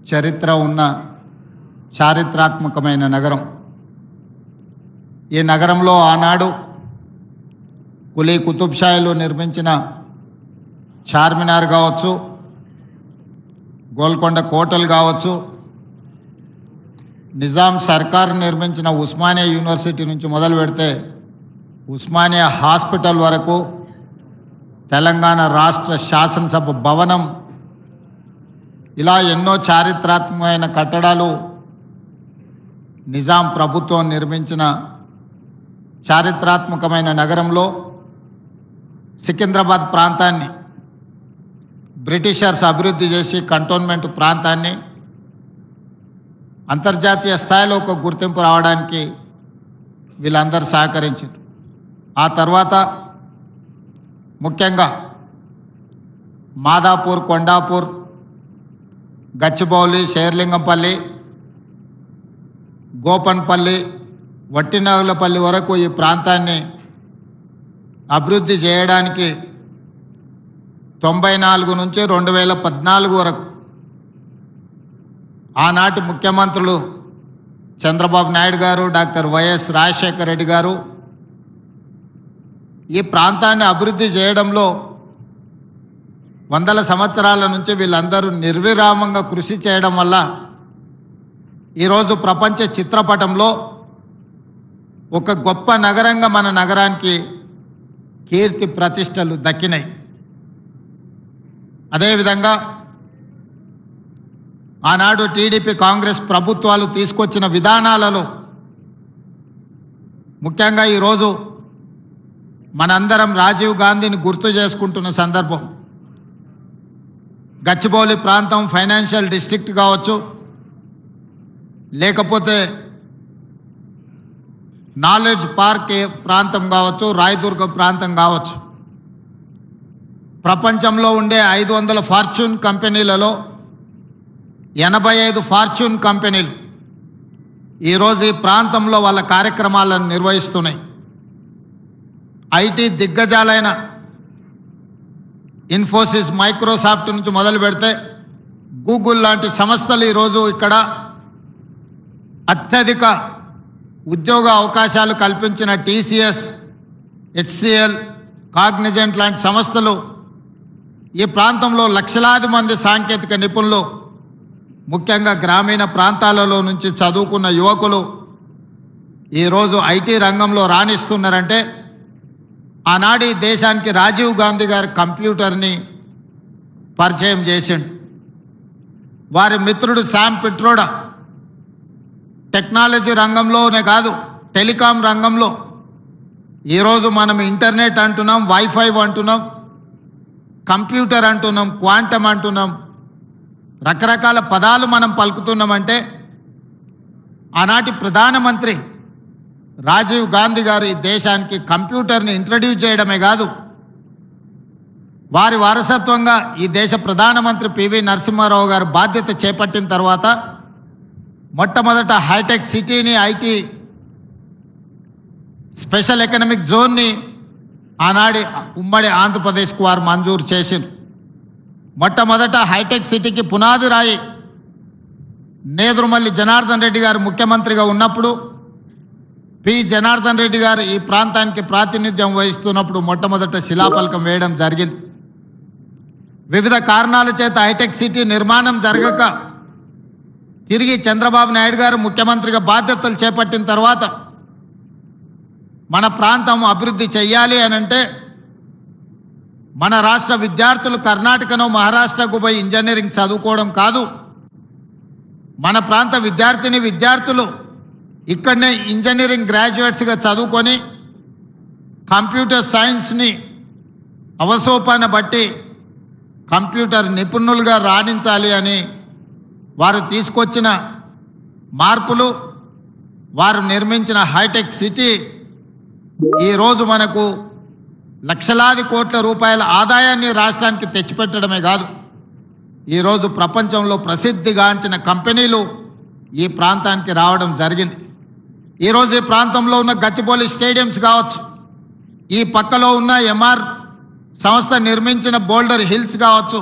చరిత్ర ఉన్న చారిత్రాత్మకమైన నగరం. ఈ నగరంలో ఆనాడు కులీ కుతుబ్ షాయిలు నిర్మించిన చార్మినార్ కావచ్చు, గోల్కొండ కోటలు కావచ్చు, నిజాం సర్కార్ నిర్మించిన ఉస్మానియా యూనివర్సిటీ నుంచి మొదలు పెడితే ఉస్మానియా హాస్పిటల్ వరకు, తెలంగాణ రాష్ట్ర శాసనసభ భవనం, ఇలా ఎన్నో చారిత్రాత్మకమైన కట్టడాలు నిజాం ప్రభుత్వం నిర్మించిన చారిత్రాత్మకమైన నగరంలో సికింద్రాబాద్ ప్రాంతాన్ని బ్రిటిషర్స్ అభివృద్ధి చేసి కంటోన్మెంట్ ప్రాంతాన్ని అంతర్జాతీయ స్థాయిలో ఒక గుర్తింపు రావడానికి వీళ్ళందరూ సహకరించారు. ఆ తర్వాత ముఖ్యంగా మాదాపూర్, కొండాపూర్, గచ్చిబౌలి, శేర్లింగంపల్లి, గోపన్పల్లి, వట్టినాగులపల్లి వరకు ఈ ప్రాంతాన్ని అభివృద్ధి చేయడానికి 94 నుంచి 2014 వరకు ఆనాటి ముఖ్యమంత్రులు చంద్రబాబు నాయుడు గారు, డాక్టర్ వైఎస్ రాజశేఖర రెడ్డి గారు ఈ ప్రాంతాన్ని అభివృద్ధి చేయడంలో వందల సంవత్సరాల నుంచి వీళ్ళందరూ నిర్విరామంగా కృషి చేయడం వల్ల ఈరోజు ప్రపంచ చిత్రపటంలో ఒక గొప్ప నగరంగా మన నగరానికి కీర్తి ప్రతిష్టలు దక్కినాయి. అదేవిధంగా ఆనాడు టీడీపీ, కాంగ్రెస్ ప్రభుత్వాలు తీసుకొచ్చిన విధానాలలో ముఖ్యంగా ఈరోజు మనందరం రాజీవ్ గాంధీని గుర్తు చేసుకుంటున్న సందర్భం. గచ్చిబౌలి ప్రాంతం ఫైనాన్షియల్ డిస్ట్రిక్ట్ కావచ్చు, లేకపోతే నాలెడ్జ్ పార్క్ ప్రాంతం కావచ్చు, రాయదుర్గం ప్రాంతం కావచ్చు, ప్రపంచంలో ఉండే 500 ఫార్చ్యూన్ కంపెనీలలో 85 ఫార్చ్యూన్ కంపెనీలు ఈరోజు ఈ ప్రాంతంలో వాళ్ళ కార్యక్రమాలను నిర్వహిస్తున్నాయి. ఐటీ దిగ్గజాలైన ఇన్ఫోసిస్, మైక్రోసాఫ్ట్ నుంచి మొదలు పెడితే గూగుల్ లాంటి సంస్థలు ఈరోజు ఇక్కడ అత్యధిక ఉద్యోగ అవకాశాలు కల్పించిన టీసీఎస్, హెచ్సిఎల్, కాగ్నిజెంట్ లాంటి సంస్థలు ఈ ప్రాంతంలో లక్షలాది మంది సాంకేతిక నిపుణులు, ముఖ్యంగా గ్రామీణ ప్రాంతాలలో నుంచి చదువుకున్న యువకులు ఈరోజు ఐటీ రంగంలో రాణిస్తున్నారంటే ఆనాడు దేశానికి రాజీవ్ గాంధీ గారి కంప్యూటర్ని పరిచయం చేసిండు. వారి మిత్రుడు శామ్ పిట్రోడా టెక్నాలజీ రంగంలోనే కాదు, టెలికాం రంగంలో ఈరోజు మనం ఇంటర్నెట్ అంటున్నాం, వైఫై అంటున్నాం, కంప్యూటర్ అంటున్నాం, క్వాంటమ్ అంటున్నాం, రకరకాల పదాలు మనం పలుకుతున్నామంటే ఆనాటి ప్రధానమంత్రి రాజీవ్ గాంధీ గారు ఈ దేశానికి కంప్యూటర్ని ఇంట్రడ్యూస్ చేయడమే కాదు, వారి వారసత్వంగా ఈ దేశ ప్రధానమంత్రి పివి నరసింహారావు గారు బాధ్యత చేపట్టిన తర్వాత మొట్టమొదట హైటెక్ సిటీని, ఐటీ స్పెషల్ ఎకనామిక్ జోన్ని ఆనాడి ఉమ్మడి ఆంధ్రప్రదేశ్కు వారు మంజూరు చేసింది. మొట్టమొదట హైటెక్ సిటీకి పునాది రాయి నేదురుమల్లి జనార్దన్ రెడ్డి గారు ముఖ్యమంత్రిగా ఉన్నప్పుడు, పి జనార్దన్ రెడ్డి గారు ఈ ప్రాంతానికి ప్రాతినిధ్యం వహిస్తున్నప్పుడు మొట్టమొదట శిలాఫలకం వేయడం జరిగింది. వివిధ కారణాల చేత హైటెక్ సిటీ నిర్మాణం జరగక తిరిగి చంద్రబాబు నాయుడు గారు ముఖ్యమంత్రిగా బాధ్యతలు చేపట్టిన తర్వాత మన ప్రాంతం అభివృద్ధి చెయ్యాలి అనంటే మన రాష్ట్ర విద్యార్థులు కర్ణాటకనో మహారాష్ట్రకు పోయి ఇంజనీరింగ్ చదువుకోవడం కాదు, మన ప్రాంత విద్యార్థులు ఇక్కడనే ఇంజనీరింగ్ గ్రాడ్యుయేట్స్గా చదువుకొని కంప్యూటర్ సైన్స్ని అవసోపాన బట్టి కంప్యూటర్ నిపుణులుగా రాణించాలి అని వారు తీసుకొచ్చిన మార్పులు, వారు నిర్మించిన హైటెక్ సిటీ ఈరోజు మనకు లక్షలాది కోట్ల రూపాయల ఆదాయాన్ని రాష్ట్రానికి తెచ్చిపెట్టడమే కాదు, ఈరోజు ప్రపంచంలో ప్రసిద్ధిగాంచిన కంపెనీలు ఈ ప్రాంతానికి రావడం జరిగింది. ఈరోజు ఈ ప్రాంతంలో ఉన్న గచ్చిబౌలి స్టేడియంస్ కావచ్చు, ఈ పక్కలో ఉన్న ఎంఆర్ సంస్థ నిర్మించిన బోల్డర్ హిల్స్ కావచ్చు,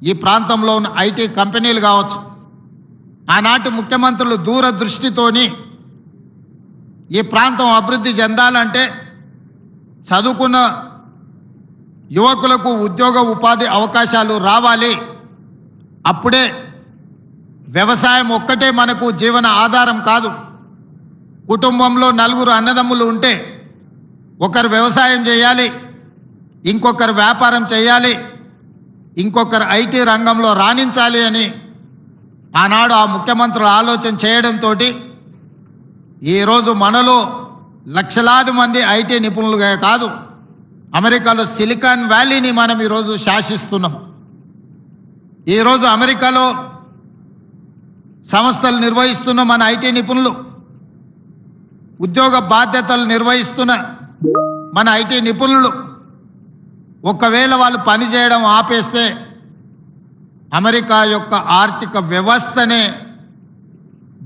ఈ ప్రాంతంలో ఉన్న ఐటీ కంపెనీలు కావచ్చు, ఆనాటి ముఖ్యమంత్రులు దూరదృష్టితోని ఈ ప్రాంతం అభివృద్ధి చెందాలంటే చదువుకున్న యువకులకు ఉద్యోగ ఉపాధి అవకాశాలు రావాలి, అప్పుడే వ్యవసాయం ఒక్కటే మనకు జీవన ఆధారం కాదు. కుటుంబంలో 4 అన్నదమ్ములు ఉంటే ఒకరు వ్యవసాయం చేయాలి, ఇంకొకరు వ్యాపారం చేయాలి, ఇంకొకరు ఐటీ రంగంలో రాణించాలి అని ఆనాడు ఆ ముఖ్యమంత్రులు ఆలోచన చేయడంతో ఈరోజు మనలో లక్షలాది మంది ఐటీ నిపుణులుగా కాదు, అమెరికాలో సిలికాన్ వ్యాలీని మనం ఈరోజు శాసిస్తున్నాం. ఈరోజు అమెరికాలో సంస్థలు నిర్వహిస్తున్న మన ఐటీ నిపుణులు, ఉద్యోగ బాధ్యతలు నిర్వహిస్తున్న మన ఐటీ నిపుణులు ఒకవేళ వాళ్ళు పని చేయడం ఆపేస్తే అమెరికా యొక్క ఆర్థిక వ్యవస్థనే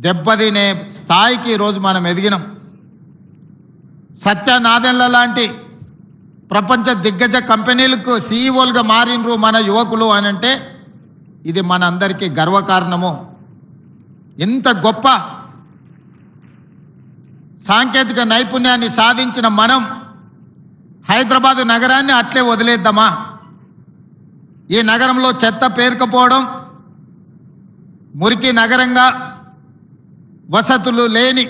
దెబ్బతినే స్థాయికి ఈరోజు మనం ఎదిగినాం. సత్య నాదెండ్ల లాంటి ప్రపంచ దిగ్గజ కంపెనీలకు సీఈఓలుగా మారినరు మన యువకులు అని అంటే ఇది మనందరికీ గర్వకారణము. ఎంత గొప్ప సాంకేతిక నైపుణ్యాన్ని సాధించిన మనం హైదరాబాదు నగరాన్ని అట్లే వదిలేద్దామా? ఈ నగరంలో చెత్త పేరుకపోవడం, మురికి నగరంగా, వసతులు లేని,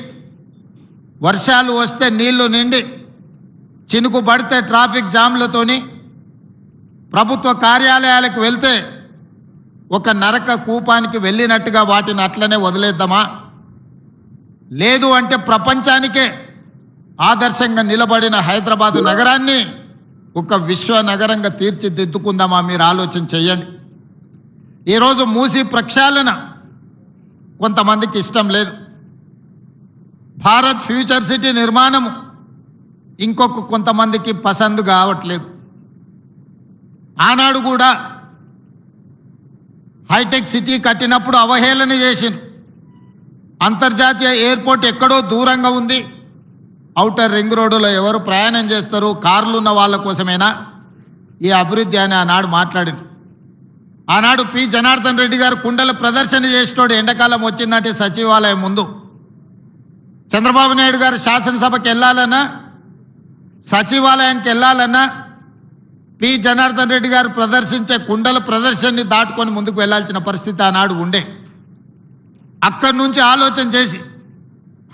వర్షాలు వస్తే నీళ్లు నిండి, చినుకు పడితే ట్రాఫిక్ జామ్లతోని, ప్రభుత్వ కార్యాలయాలకు వెళ్తే ఒక నరక కూపానికి వెళ్ళినట్టుగా వాటిని అట్లనే వదిలేద్దామా? లేదు అంటే ప్రపంచానికే ఆదర్శంగా నిలబడిన హైదరాబాదు నగరాన్ని ఒక విశ్వ నగరంగా తీర్చిదిద్దుకుందామా? మీరు ఆలోచన చెయ్యండి. ఈరోజు మూసీ ప్రక్షాళన కొంతమందికి ఇష్టం లేదు, భారత్ ఫ్యూచర్ సిటీ నిర్మాణము ఇంకొక కొంతమందికి పసందు కావట్లేదు. ఆనాడు కూడా హైటెక్ సిటీ కట్టినప్పుడు అవహేళన చేసింది. అంతర్జాతీయ ఎయిర్పోర్ట్ ఎక్కడో దూరంగా ఉంది, ఔటర్ రింగ్ రోడ్డులో ఎవరు ప్రయాణం చేస్తారు, కార్లు ఉన్న వాళ్ళ కోసమేనా ఈ అభివృద్ధి అని ఆనాడు మాట్లాడింది. ఆనాడు పి జనార్దన్ రెడ్డి గారు కుండల ప్రదర్శన చేసేటోడు ఎండాకాలం వచ్చిందంటే సచివాలయం ముందు. చంద్రబాబు నాయుడు గారు శాసనసభకి వెళ్ళాలన్నా, సచివాలయానికి వెళ్ళాలన్నా పి జనార్దన్ రెడ్డి గారు ప్రదర్శించే కుండల ప్రదర్శనని దాటుకొని ముందుకు వెళ్లాల్సిన పరిస్థితి ఆనాడు ఉండే. అక్కడి నుంచి ఆలోచన చేసి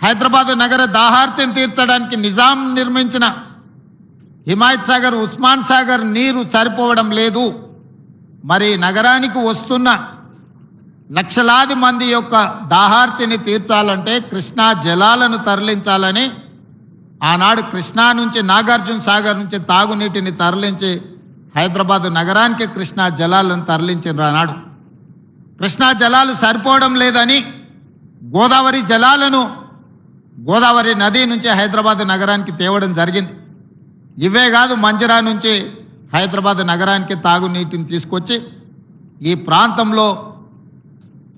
హైదరాబాదు నగర దాహార్తిని తీర్చడానికి నిజాం నిర్మించిన హిమాయత్ సాగర్, ఉస్మాన్ సాగర్ నీరు సరిపోవడం లేదు, మరి నగరానికి వస్తున్న లక్షలాది మంది యొక్క దాహార్తిని తీర్చాలంటే కృష్ణా జలాలను తరలించాలని ఆనాడు కృష్ణా నుంచి, నాగార్జున సాగర్ నుంచి తాగునీటిని తరలించి హైదరాబాదు నగరానికి కృష్ణా జలాలను తరలించారు. ఆనాడు కృష్ణా జలాలు సరిపోవడం లేదని గోదావరి జలాలను గోదావరి నది నుంచి హైదరాబాదు నగరానికి తేవడం జరిగింది. ఇవే కాదు, మంజరా నుంచి హైదరాబాదు నగరానికి తాగునీటిని తీసుకొచ్చి ఈ ప్రాంతంలో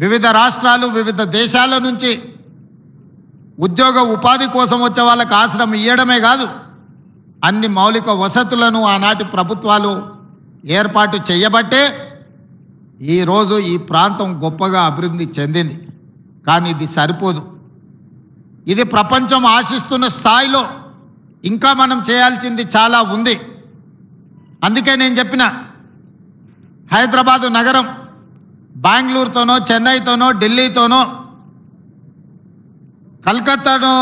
వివిధ రాష్ట్రాలు, వివిధ దేశాల నుంచి ఉద్యోగ ఉపాధి కోసం వచ్చే వాళ్ళకి ఆశ్రమం ఇవ్వడమే కాదు, అన్ని మౌలిక వసతులను ఆనాటి ప్రభుత్వాలు ఏర్పాటు చేయబట్టే ఈరోజు ఈ ప్రాంతం గొప్పగా అభివృద్ధి చెందింది. కానీ ఇది సరిపోదు, ఇది ప్రపంచం ఆశిస్తున్న స్థాయిలో ఇంకా మనం చేయాల్సింది చాలా ఉంది. అందుకే నేను చెప్పిన హైదరాబాదు నగరం బెంగళూరుతోనో, చెన్నైతోనో, ఢిల్లీతోనో, కలకత్తానో,